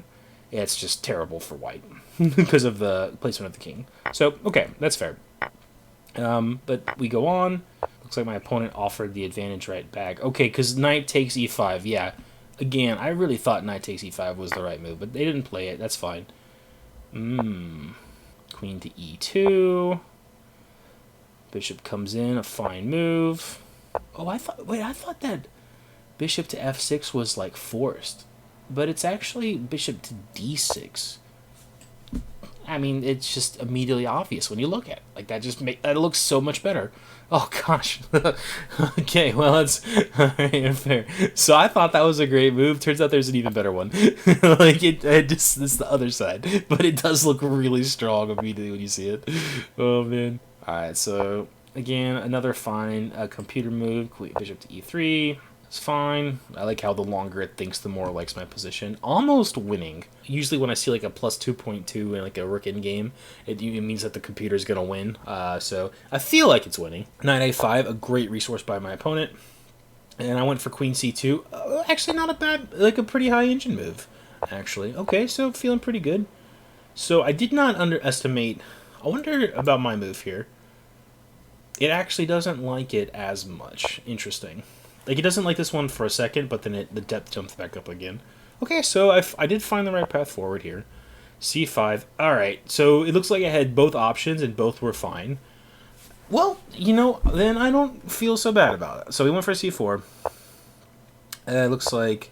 Yeah, it's just terrible for white because of the placement of the king. So, okay, that's fair. But we go on. Looks like my opponent offered the advantage right back. Okay, because knight takes e5. Yeah, again, I really thought knight takes e5 was the right move, but they didn't play it. That's fine. Queen to e2. Bishop comes in, a fine move. Oh, I thought that bishop to f6 was like forced. But it's actually bishop to d6. I mean, it's just immediately obvious when you look at it. Like, that looks so much better. Oh, gosh. Okay, well, it's fair. So I thought that was a great move. Turns out there's an even better one. Like, it's the other side. But it does look really strong immediately when you see it. Oh, man. All right, so, again, another fine computer move. Bishop to e3. It's fine. I like how the longer it thinks, the more it likes my position. Almost winning. Usually when I see like a plus 2.2 in like a rook in game, it means that the computer's going to win. So I feel like it's winning. Knight a5, a great resource by my opponent. And I went for queen c2. Actually not a bad, like a pretty high engine move, actually. Okay, so feeling pretty good. So I did not underestimate... I wonder about my move here. It actually doesn't like it as much. Interesting. Like, it doesn't like this one for a second, but then the depth jumps back up again. Okay, so I did find the right path forward here. c5. Alright, so it looks like I had both options, and both were fine. Well, you know, then I don't feel so bad about it. So we went for c4. It looks like...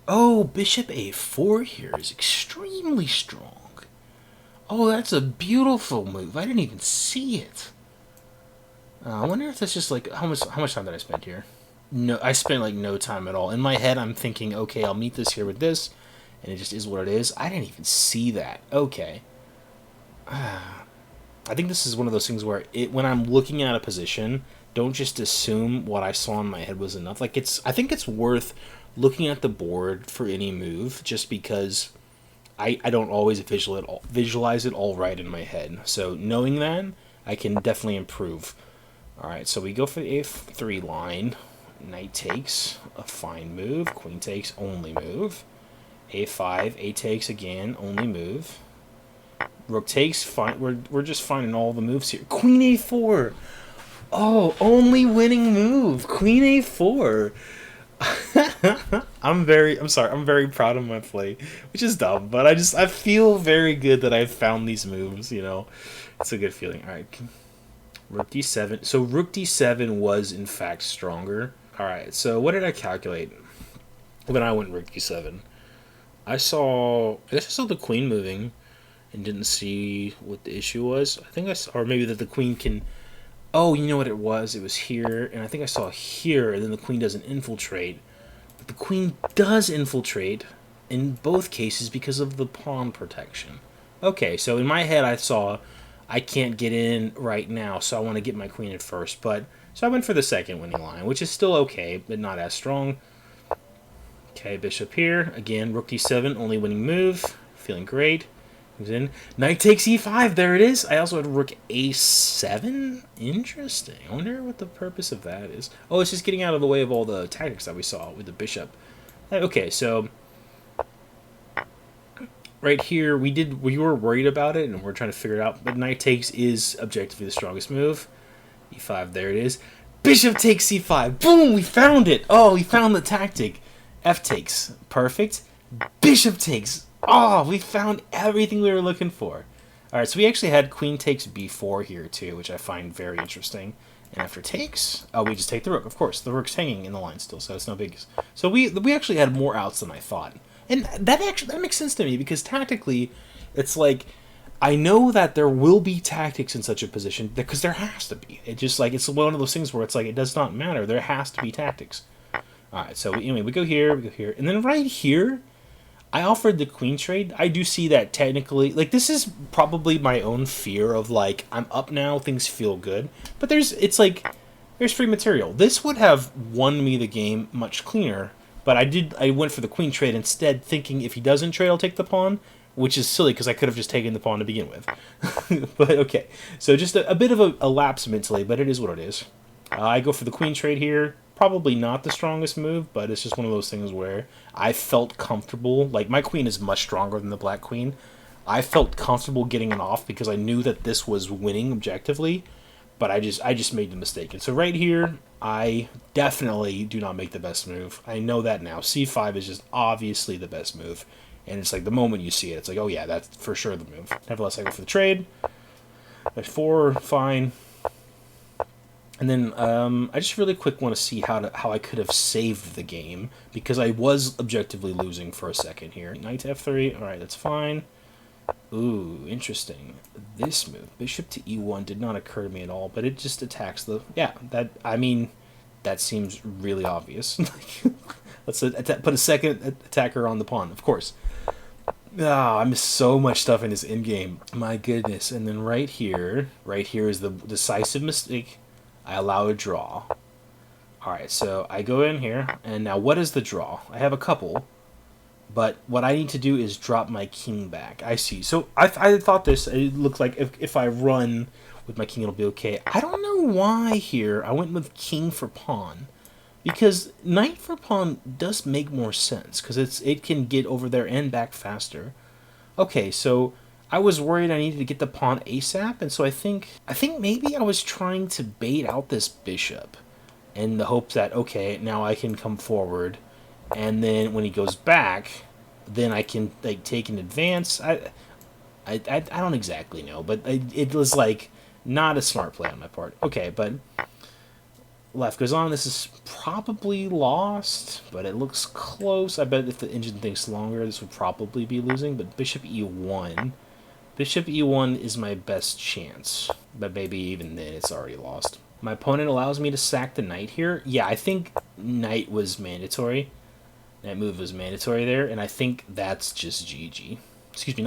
Oh, bishop a4 here is extremely strong. Oh, that's a beautiful move. I didn't even see it. I wonder if that's just like how much time did I spend here? No, I spent like no time at all. In my head, I'm thinking, okay, I'll meet this here with this, and it just is what it is. I didn't even see that. Okay. I think this is one of those things where when I'm looking at a position, don't just assume what I saw in my head was enough. Like I think it's worth looking at the board for any move, just because I don't always visualize it all right in my head. So knowing that, I can definitely improve. Alright, so we go for the a3 line. Knight takes, a fine move. Queen takes, only move. a5, a takes again, only move. Rook takes, fine. We're just finding all the moves here. Queen a4! Oh, only winning move! Queen a4! I'm very proud of my play, which is dumb, but I feel very good that I've found these moves, you know. It's a good feeling. Alright. Rook d7. So rook d7 was in fact stronger. Alright, so what did I calculate when I went rook d7? I guess I saw the queen moving and didn't see what the issue was. I think I saw, or maybe that the queen can... Oh, you know what it was? It was here, and I think I saw here, and then the queen doesn't infiltrate. But the queen does infiltrate in both cases because of the pawn protection. Okay, so in my head I saw... I can't get in right now, so I want to get my queen in first. So I went for the second winning line, which is still okay, but not as strong. Okay, bishop here. Again, rook d7, only winning move. Feeling great. Comes in. Knight takes e5. There it is. I also had rook a7. Interesting. I wonder what the purpose of that is. Oh, it's just getting out of the way of all the tactics that we saw with the bishop. Okay, so... Right here, we were worried about it, and we're trying to figure it out. But knight takes is objectively the strongest move. e5, there it is. Bishop takes c5. Boom, we found it. Oh, we found the tactic. F takes. Perfect. Bishop takes. Oh, we found everything we were looking for. All right, so we actually had queen takes b4 here, too, which I find very interesting. And after takes, oh, we just take the rook. Of course, the rook's hanging in the line still, so it's no biggie. So we actually had more outs than I thought. And that makes sense to me, because tactically, it's like, I know that there will be tactics in such a position, because there has to be. It's one of those things where it's like, it does not matter. There has to be tactics. Alright, so anyway, we go here, and then right here, I offered the queen trade. I do see that technically, like, this is probably my own fear of, like, I'm up now, things feel good. But there's free material. This would have won me the game much cleaner. But I went for the queen trade instead, thinking if he doesn't trade, I'll take the pawn, which is silly because I could have just taken the pawn to begin with. But okay, so just a bit of a lapse mentally, but it is what it is. I go for the queen trade here. Probably not the strongest move, but it's just one of those things where I felt comfortable. Like, my queen is much stronger than the black queen. I felt comfortable getting it off because I knew that this was winning objectively, but I just made the mistake. And so right here, I definitely do not make the best move. I know that now. c5 is just obviously the best move. And it's like the moment you see it, it's like, oh yeah, that's for sure the move. Nevertheless, I go for the trade. F4, fine. And then I just really quick want to see how I could have saved the game, because I was objectively losing for a second here. Knight to f3, alright, that's fine. Ooh, interesting. This move, bishop to e1, did not occur to me at all, but it just attacks the... Yeah, that seems really obvious. Let's put a second attacker on the pawn, of course. I missed so much stuff in this endgame. My goodness. And then right here is the decisive mistake. I allow a draw. Alright, so I go in here, and now what is the draw? I have a couple, but what I need to do is drop my king back. I see. So I thought this, it looked like if I run with my king, it'll be okay. I don't know why here I went with king for pawn. Because knight for pawn does make more sense, because it can get over there and back faster. Okay, so I was worried I needed to get the pawn ASAP, and so I think maybe I was trying to bait out this bishop in the hopes that, okay, now I can come forward, and then when he goes back, then I can like take an advance. I don't exactly know, but it was like not a smart play on my part. Okay, but left goes on. This is probably lost, but it looks close. I bet if the engine thinks longer, this would probably be losing, but bishop e1. Bishop e1 is my best chance, but maybe even then it's already lost. My opponent allows me to sack the knight here. Yeah, I think knight was mandatory. That move was mandatory there, and I think that's just GG. Excuse me,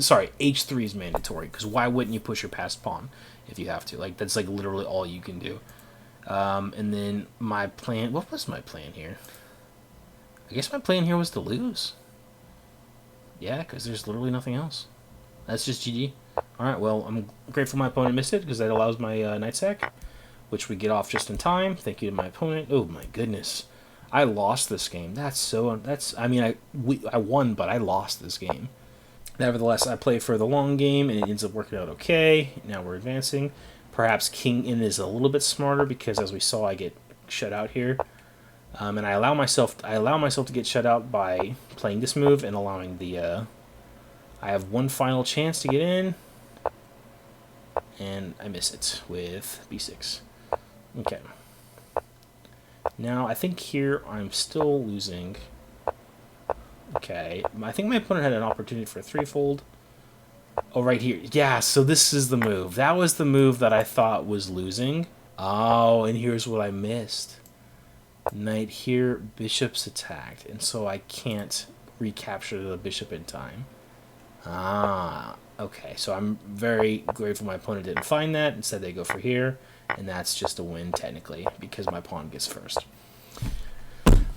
sorry, h3 is mandatory, because why wouldn't you push your passed pawn if you have to? Like, that's like literally all you can do. And then my plan, what was my plan here? I guess my plan here was to lose. Yeah, because there's literally nothing else. That's just GG. Alright, well, I'm grateful my opponent missed it, because that allows my knight sack, which we get off just in time. Thank you to my opponent. Oh my goodness. I lost this game. I mean, I won, but I lost this game. Nevertheless, I play for the long game, and it ends up working out okay. Now we're advancing. Perhaps king in is a little bit smarter, because as we saw, I get shut out here. And I allow myself to get shut out by playing this move and allowing the... I have one final chance to get in, and I miss it with b6. Okay. Now, I think here I'm still losing. Okay. I think my opponent had an opportunity for a threefold. Oh, right here. Yeah, so this is the move. That was the move that I thought was losing. Oh, and here's what I missed. Knight here, bishop's attacked, and so I can't recapture the bishop in time. Ah, okay. So I'm very grateful my opponent didn't find that. Instead, they go for here, and that's just a win, technically, because my pawn gets first.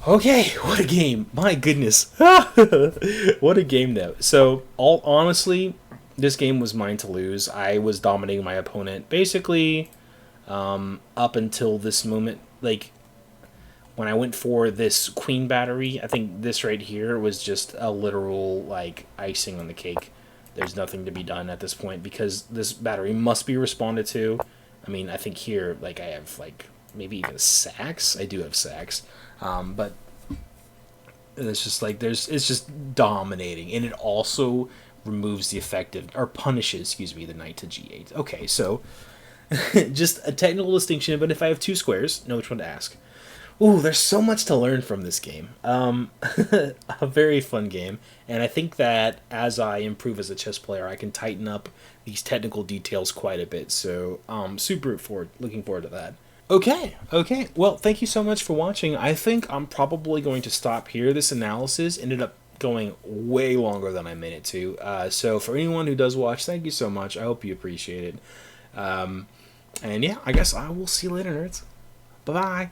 Okay, what a game. My goodness. What a game, though. So, honestly, this game was mine to lose. I was dominating my opponent, basically, up until this moment. Like, when I went for this queen battery, I think this right here was just a literal, like, icing on the cake. There's nothing to be done at this point, because this battery must be responded to. I mean, I think here, like, I have, like, maybe even sacks. I do have sacks. But it's just, like, it's just dominating. And it also removes the effect of, or punishes, excuse me, the knight to g8. Okay, so, just a technical distinction, but if I have two squares, know which one to ask. Ooh, there's so much to learn from this game. A very fun game, and I think that as I improve as a chess player, I can tighten up these technical details quite a bit, so looking forward to that. Okay, well, thank you so much for watching. I think I'm probably going to stop here. This analysis ended up going way longer than I meant it to, so for anyone who does watch, thank you so much. I hope you appreciate it. And yeah, I guess I will see you later, nerds. Bye-bye.